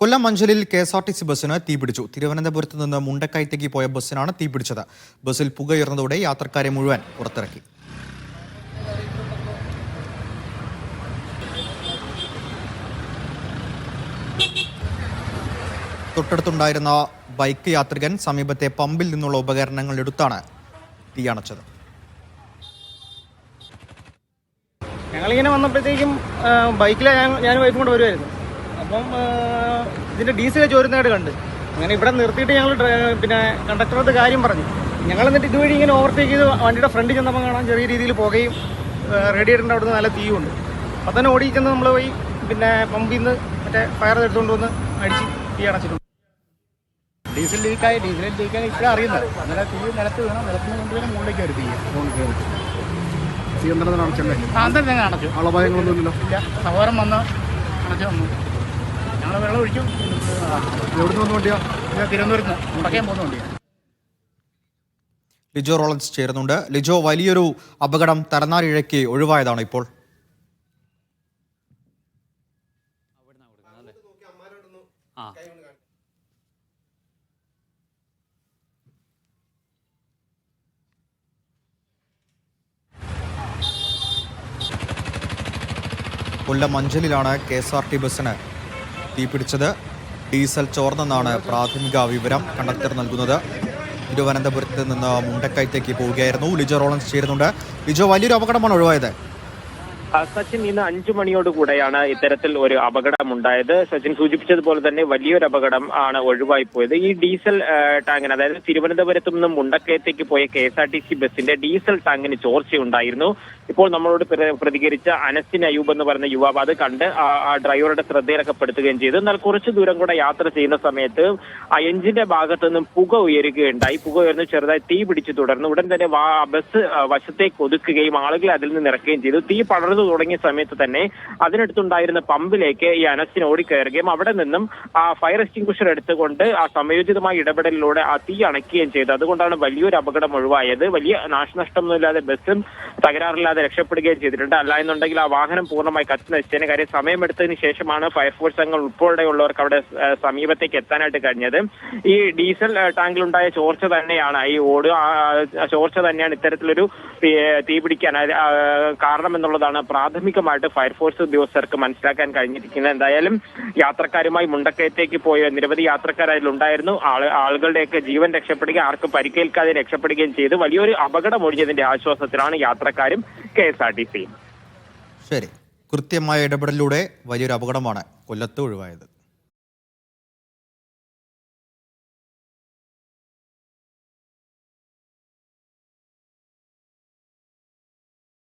കൊല്ലം മഞ്ചലിൽ KSRTC ബസ്സിന് തീപിടിച്ചു. തിരുവനന്തപുരത്ത് നിന്ന് മുണ്ടക്കയത്തേക്ക് പോയ ബസ്സിനാണ് തീപിടിച്ചത്. ബസ്സിൽ പുകയുയർന്നതോടെ യാത്രക്കാരെ മുഴുവൻ പുറത്തിറക്കി. തൊട്ടടുത്തുണ്ടായിരുന്ന ബൈക്ക് യാത്രികൻ സമീപത്തെ പമ്പിൽ നിന്നുള്ള ഉപകരണങ്ങൾ എടുത്താണ് തീയണച്ചത്. ഞങ്ങളിങ്ങനെ വന്നപ്പോഴത്തേക്കും ബൈക്കിലാണ് ഞാൻ വൈഫും കൊണ്ട് വരുമായിരുന്നു. അപ്പം ഇതിൻ്റെ ഡീസൽ ചോരുന്നതായിട്ട് കണ്ട് അങ്ങനെ ഇവിടെ നിർത്തിയിട്ട് ഞങ്ങൾ പിന്നെ കണ്ടക്ടറോട് കാര്യം പറഞ്ഞു. ഞങ്ങൾ എന്നിട്ട് ഇതുവഴി ഇങ്ങനെ ഓവർടേക്ക് ചെയ്ത് വണ്ടിയുടെ ഫ്രണ്ട് ചെന്നപ്പോൾ കാണാൻ ചെറിയ രീതിയിൽ പുകയും റേഡിയേറ്ററിൻ്റെ അവിടെ നിന്ന് നല്ല തീയുണ്ട്. അപ്പം തന്നെ ഓടി ചെന്ന് നമ്മൾ പോയി പിന്നെ പമ്പിൽ നിന്ന് മറ്റേ ഫയർ എടുത്തുകൊണ്ട് വന്ന് അടിച്ച് തീ അടച്ചിട്ടുണ്ട്. ഡീസൽ ലീക്കായി ഇപ്പോഴും അറിയുന്നത്. അന്നേരം തീ നിലത്ത് വീണം, നിലത്തിന് കൊണ്ടുവരാൻ മുകളിലേക്ക് ഒരു തീ തന്നെ അടച്ചു. ആളപായങ്ങളൊന്നുമില്ലല്ലോ. ഇല്ല, സഹോദരം വന്ന് അടച്ചു വന്നു. ഞങ്ങൾ വെള്ളം ഒഴിച്ചു. എവിടുന്ന് വന്ന വണ്ടിയാ? തിരുവനന്തപുരത്ത് മുടക്കാൻ പോകുന്ന വണ്ടിയാണ്. ലിജോ റോളൻസ് ചേരുന്നുണ്ട്. ലിജോ, വലിയൊരു അപകടം തരനാരിഴയ്ക്ക് ഒഴിവായതാണ് ഇപ്പോൾ. കൊല്ലം മഞ്ചലിലാണ് കെ.എസ്.ആർ.ടി ബസ്സിന് തീപിടിച്ചത്. ഡീസൽ ചോർന്നെന്നാണ് പ്രാഥമിക വിവരം കണ്ടക്ടർ നൽകുന്നത്. തിരുവനന്തപുരത്ത് നിന്ന് മുണ്ടക്കയത്തേക്ക് പോവുകയായിരുന്നു. ലിജോ റോളൻസ് ചേരുന്നുണ്ട്. ലിജോ, വലിയൊരു അപകടമാണ് ഒഴിവായത്. സച്ചിൻ, ഇന്ന് 5 മണിയോടുകൂടെയാണ് ഇത്തരത്തിൽ ഒരു അപകടമുണ്ടായത്. സച്ചിൻ സൂചിപ്പിച്ചതുപോലെ തന്നെ വലിയൊരു അപകടം ആണ് ഒഴിവായി പോയത്. ഈ ഡീസൽ ടാങ്കിന്, അതായത് തിരുവനന്തപുരത്ത് നിന്നും മുണ്ടക്കയത്തേക്ക് പോയ കെ.എസ്.ആർ.ടി.സി ബസിന്റെ ഡീസൽ ടാങ്കിന് ചോർച്ചയുണ്ടായിരുന്നു. ഇപ്പോൾ നമ്മളോട് പ്രതികരിച്ച അനസിൻ അയൂബ് എന്ന് പറയുന്ന യുവാവ് അത് കണ്ട് ആ ഡ്രൈവറുടെ ശ്രദ്ധയിലൊക്കെപ്പെടുത്തുകയും ചെയ്തു. എന്നാൽ കുറച്ചു ദൂരം കൂടെ യാത്ര ചെയ്യുന്ന സമയത്ത് ആ എഞ്ചിന്റെ ഭാഗത്ത് നിന്നും പുക ഉയരുകയുണ്ടായി. പുക ഉയർന്ന് ചെറുതായി തീ പിടിച്ചു തുടർന്നു. ഉടൻ തന്നെ ബസ് വശത്തേക്ക് ഒതുക്കുകയും ആളുകളെ അതിൽ നിന്ന് ഇറക്കുകയും ചെയ്തു. തീ പടർന്നു തുടങ്ങിയ സമയത്ത് തന്നെ അതിനടുത്തുണ്ടായിരുന്ന പമ്പിലേക്ക് ഈ അനസിന് ഓടിക്കയറുകയും അവിടെ നിന്നും ആ ഫയർ എക്സ്റ്റിംഗ്വിഷർ എടുത്തുകൊണ്ട് ആ സമയോചിതമായ ഇടപെടലിലൂടെ ആ തീ അണയ്ക്കുകയും ചെയ്തു. അതുകൊണ്ടാണ് വലിയൊരു അപകടം ഒഴിവായത്. വലിയ നാശനഷ്ടമൊന്നുമില്ലാതെ ബസ്സും തകരാറില്ലാതെ രക്ഷപ്പെടുകയും ചെയ്തിട്ടുണ്ട്. അല്ല എന്നുണ്ടെങ്കിൽ ആ വാഹനം പൂർണ്ണമായി കത്തി നശിച്ചതിന് കാര്യം സമയമെടുത്തതിന് ശേഷമാണ് ഫയർഫോഴ്സ് അംഗങ്ങൾ ഉൾപ്പെടെയുള്ളവർക്ക് അവിടെ സമീപത്തേക്ക് എത്താനായിട്ട് കഴിഞ്ഞത്. ഈ ഡീസൽ ടാങ്കിലുണ്ടായ ചോർച്ച തന്നെയാണ്, ഈ ചോർച്ച തന്നെയാണ് ഇത്തരത്തിലൊരു തീ പിടിക്കാൻ കാരണമെന്നുള്ളതാണ് പ്രാഥമികമായിട്ട് ഫയർഫോഴ്സ് ഉദ്യോഗസ്ഥർക്ക് മനസ്സിലാക്കാൻ കഴിഞ്ഞിരിക്കുന്നത്. എന്തായാലും യാത്രക്കാരുമായി മുണ്ടക്കയത്തേക്ക് പോയ നിരവധി യാത്രക്കാർ അതിലുണ്ടായിരുന്നു. ആളുകളുടെയൊക്കെ ജീവൻ രക്ഷപ്പെടുകയും ആർക്കും പരിക്കേൽക്കാതെ രക്ഷപ്പെടുകയും ചെയ്തു. വലിയൊരു അപകടം ഒഴിഞ്ഞതിന്റെ ആശ്വാസത്തിലാണ് യാത്രക്കാരും കെ.എസ്.ആർ.ടി.സിയും. ശരി, കൃത്യമായ ഇടപെടലിലൂടെ വലിയൊരു അപകടമാണ് കൊല്ലത്ത് ഒഴിവായത്.